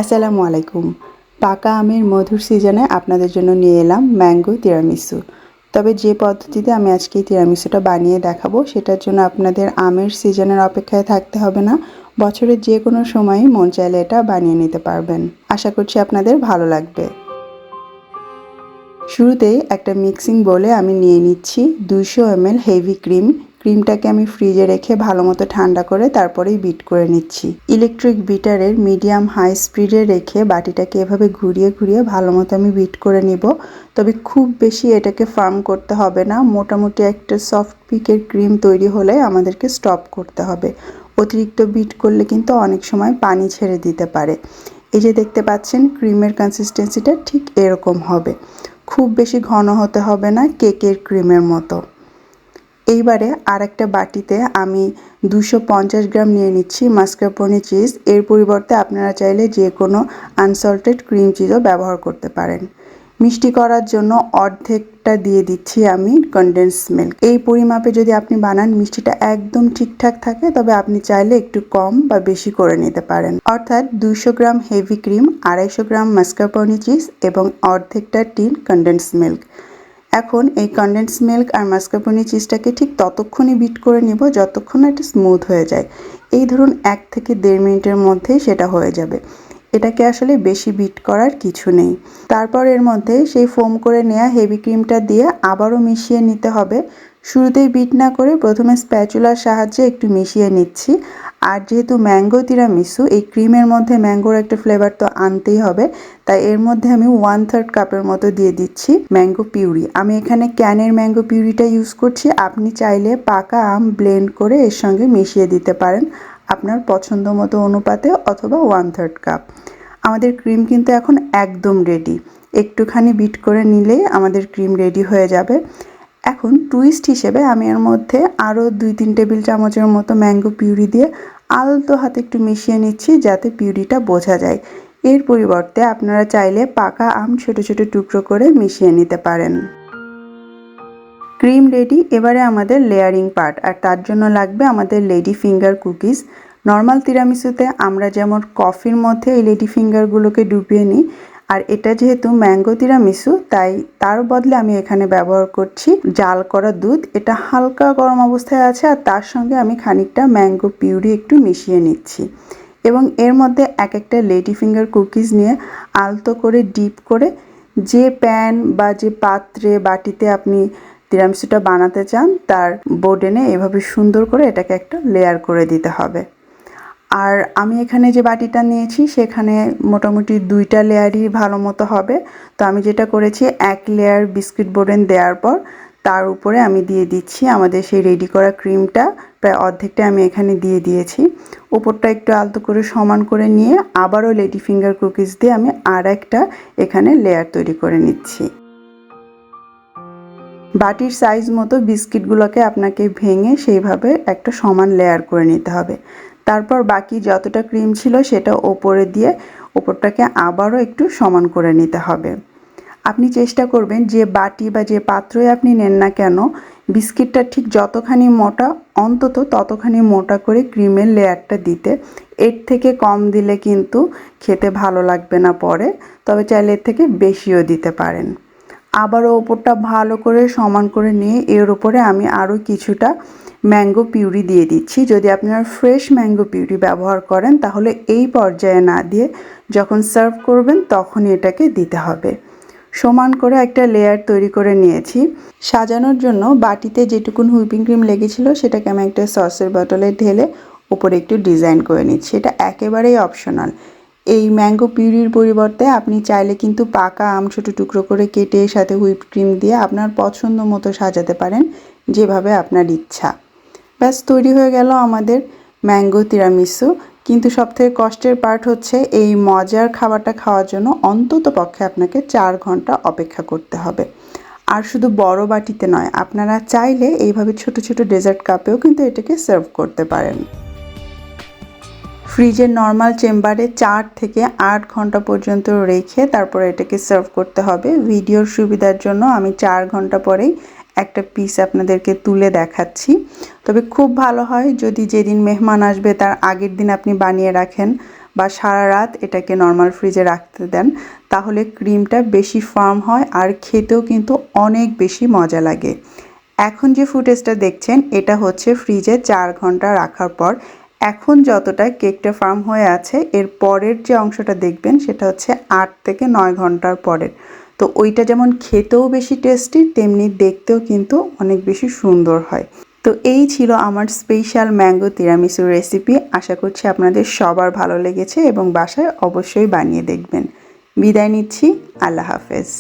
আসসালামু আলাইকুম। পাকা আমের মধুর সিজনে আপনাদের জন্য নিয়ে এলাম ম্যাঙ্গো তিরামিসু। তবে যে পদ্ধতিতে আমি আজকে এই তিরামিসুটা বানিয়ে দেখাবো সেটার জন্য আপনাদের আমের সিজনের অপেক্ষায় থাকতে হবে না। বছরের যে কোনো সময়ই মন চাইলে এটা বানিয়ে নিতে পারবেন। আশা করছি আপনাদের ভালো লাগবে। শুরুতেই একটা মিক্সিং বোলে আমি নিয়ে নিচ্ছি 200 ml হেভি ক্রিম। ক্রিমটাকে আমি ফ্রিজে রেখে ভালো মতো ঠান্ডা করে তারপরেই বিট করে নিচ্ছি। ইলেকট্রিক বিটারের মিডিয়াম হাই স্পিডে রেখে বাটিটাকে এভাবে ঘুরিয়ে ঘুরিয়ে ভালো মতো আমি বিট করে নিব। তবে খুব বেশি এটাকে ফার্ম করতে হবে না, মোটামুটি একটা সফট পিকের ক্রিম তৈরি হলে আমাদেরকে স্টপ করতে হবে। অতিরিক্ত বিট করলে কিন্তু অনেক সময় পানি ছেড়ে দিতে পারে। এই যে দেখতে পাচ্ছেন ক্রিমের কনসিস্টেন্সিটা ঠিক এরকম হবে, খুব বেশি ঘন হতে হবে না, কেকের ক্রিমের মতো। এইবারে আরেকটা বাটিতে আমি 250 গ্রাম নিয়ে নিচ্ছি মাস্কারপোনে চিজ। এর পরিবর্তে আপনারা চাইলে যে কোনো আনসল্টেড ক্রিম চিজও ব্যবহার করতে পারেন। মিষ্টি করার জন্য অর্ধেকটা দিয়ে দিচ্ছি আমি কনডেন্স মিল্ক। এই পরিমাপে যদি আপনি বানান মিষ্টিটা একদম ঠিকঠাক থাকে, তবে আপনি চাইলে একটু কম বা বেশি করে নিতে পারেন। অর্থাৎ 200 গ্রাম হেভি ক্রিম, 250 গ্রাম মাস্কারপোনে চিজ এবং অর্ধেকটা টিন কনডেন্স মিল্ক। এখন এই কনডেন্স মিল্ক আর মাস্কারপোনে চিজটাকে ঠিক ততক্ষণই বিট করে নেব যতক্ষণ না এটা স্মুথ হয়ে যায়। এই ধরুন 1 থেকে 1.5 মিনিটের মধ্যেই সেটা হয়ে যাবে। এটাকে আসলে বেশি বিট করার কিছু নেই। তারপর এর মধ্যে সেই ফোম করে নেওয়া হেভি ক্রিমটা দিয়ে আবারও মিশিয়ে নিতে হবে। শুরুতেই বিট না করে প্রথমে স্প্যাচুলার সাহায্যে একটু মিশিয়ে নিচ্ছি। আর যেহেতু ম্যাঙ্গো তিরামিসু, এই ক্রিমের মধ্যে ম্যাঙ্গোর একটা ফ্লেভার তো আনতেই হবে, তাই এর মধ্যে আমি 1/3 কাপের মতো দিয়ে দিচ্ছি ম্যাঙ্গো পিউরি। আমি এখানে ক্যানের ম্যাঙ্গো পিউরিটা ইউজ করছি। আপনি চাইলে পাকা আম ব্লেন্ড করে এর সঙ্গে মিশিয়ে দিতে পারেন আপনার পছন্দ মতো অনুপাতে, অথবা 1/3 কাপ। আমাদের ক্রিম কিন্তু এখন একদম রেডি। একটুখানি বিট করে নিলেই আমাদের ক্রিম রেডি হয়ে যাবে। এখন টুইস্ট হিসেবে আমি এর মধ্যে আরও 2-3 টেবিল চামচের মতো ম্যাঙ্গো পিউরি দিয়ে আলতো হাতে একটু মিশিয়ে নিচ্ছি যাতে পিউরিটা বোঝা যায়। এর পরিবর্তে আপনারা চাইলে পাকা আম ছোট ছোট টুকরো করে মিশিয়ে নিতে পারেন। Cream ready. এবারে আমাদের লেয়ারিং পার্ট, আর তার জন্য লাগবে আমাদের লেডি ফিঙ্গার কুকিজ। নর্মাল তিরামিসুতে আমরা যেমন কফির মধ্যে এই লেডি ফিঙ্গারগুলোকে ডুবিয়ে নিই, আর এটা যেহেতু ম্যাঙ্গো তিরামিসু তাই তার বদলে আমি এখানে ব্যবহার করছি জাল করা দুধ। এটা হালকা গরম অবস্থায় আছে, আর তার সঙ্গে আমি খানিকটা ম্যাঙ্গো পিউরি একটু মিশিয়ে নিচ্ছি এবং এর মধ্যে এক একটা লেডি ফিঙ্গার কুকিজ নিয়ে আলতো করে ডিপ করে যে প্যান বা যে পাত্রে বাটিতে আপনি তিরামিসুটা বানাতে চান তার বোর্ডেনে এভাবে সুন্দর করে এটাকে একটা লেয়ার করে দিতে হবে। আর আমি এখানে যে বাটিটা নিয়েছি সেখানে মোটামুটি 2টা লেয়ারই ভালো মতো হবে। তো আমি যেটা করেছি, 1 লেয়ার বিস্কিট বোর্ডেন দেওয়ার পর তার উপরে আমি দিয়ে দিচ্ছি আমাদের সেই রেডি করা ক্রিমটা। প্রায় অর্ধেকটা আমি এখানে দিয়ে দিয়েছি। উপরটা একটু আলতো করে সমান করে নিয়ে আবারও লেডি ফিঙ্গার কুকিজ দিয়ে আমি আর একটা এখানে লেয়ার তৈরি করে নিচ্ছি। বাটির সাইজ মতো বিস্কিটগুলোকে আপনাকে ভেঙে সেইভাবে একটা সমান লেয়ার করে নিতে হবে। তারপর বাকি যতটা ক্রিম ছিল সেটা ওপরে দিয়ে ওপরটাকে আবারও একটু সমান করে নিতে হবে। আপনি চেষ্টা করবেন যে বাটি বা যে পাত্রই আপনি নেন না কেন, বিস্কিটটা ঠিক যতখানি মোটা অন্তত ততখানি মোটা করে ক্রিমের লেয়ারটা দিতে। এর থেকে কম দিলে কিন্তু খেতে ভালো লাগবে না পরে, তবে চাইলে এর থেকে বেশিও দিতে পারেন। আবারও ওপরটা ভালো করে সমান করে নিয়ে এর উপরে আমি আরও কিছুটা ম্যাঙ্গো পিউরি দিয়ে দিচ্ছি। যদি আপনারা ফ্রেশ ম্যাঙ্গো পিউরি ব্যবহার করেন তাহলে এই পর্যায়ে না দিয়ে যখন সার্ভ করবেন তখনই এটাকে দিতে হবে। সমান করে একটা লেয়ার তৈরি করে নিয়েছি। সাজানোর জন্য বাটিতে যেটুকুন হুইপিং ক্রিম লেগেছিল সেটাকে আমি একটা সসের বোতলে ঢেলে উপরে একটু ডিজাইন করে নিচ্ছি। এটা একেবারেই অপশনাল। এই ম্যাঙ্গো পিউরির পরিবর্তে আপনি চাইলে কিন্তু পাকা আম ছোটো টুকরো করে কেটে সাথে হুইপ ক্রিম দিয়ে আপনার পছন্দ মতো সাজাতে পারেন, যেভাবে আপনার ইচ্ছা। ব্যাস তৈরি হয়ে গেল আমাদের ম্যাঙ্গো তিরামিসু। কিন্তু সবথেকে কষ্টের পার্ট হচ্ছে এই মজার খাবারটা খাওয়ার জন্য অন্তত পক্ষে আপনাকে 4 ঘন্টা অপেক্ষা করতে হবে। আর শুধু বড় বাটিতে নয়, আপনারা চাইলে এইভাবে ছোট ছোট ডেজার্ট কাপেও কিন্তু এটাকে সার্ভ করতে পারেন। ফ্রিজের নর্মাল চেম্বারে 4 থেকে 8 ঘন্টা পর্যন্ত রেখে তারপর এটাকে সার্ভ করতে হবে। ভিডিওর সুবিধার জন্য আমি 4 ঘন্টা পরেই একটা পিস আপনাদেরকে তুলে দেখাচ্ছি। তবে খুব ভালো হয় যদি যেদিন মেহমান আসবে তার আগের দিন আপনি বানিয়ে রাখেন, বা সারা রাত এটাকে নর্মাল ফ্রিজে রাখতে দেন, তাহলে ক্রিমটা বেশি ফার্ম হয় আর খেতেও কিন্তু অনেক বেশি মজা লাগে। এখন যে ফুটেজটা দেখছেন এটা হচ্ছে ফ্রিজে 4 ঘন্টা রাখার পর। এখন যতটা কেকটা ফার্ম হয়ে আছে এর পরের যে অংশটা দেখবেন সেটা হচ্ছে 8 থেকে 9 ঘন্টার পরের। তো ওইটা যেমন খেতেও বেশি টেস্টি তেমনি দেখতেও কিন্তু অনেক বেশি সুন্দর হয়। তো এই ছিল আমার স্পেশাল ম্যাঙ্গো তিরামিসু রেসিপি। আশা করছি আপনাদের সবার ভালো লেগেছে এবং বাসায় অবশ্যই বানিয়ে দেখবেন। বিদায় নিচ্ছি, আল্লাহ হাফেজ।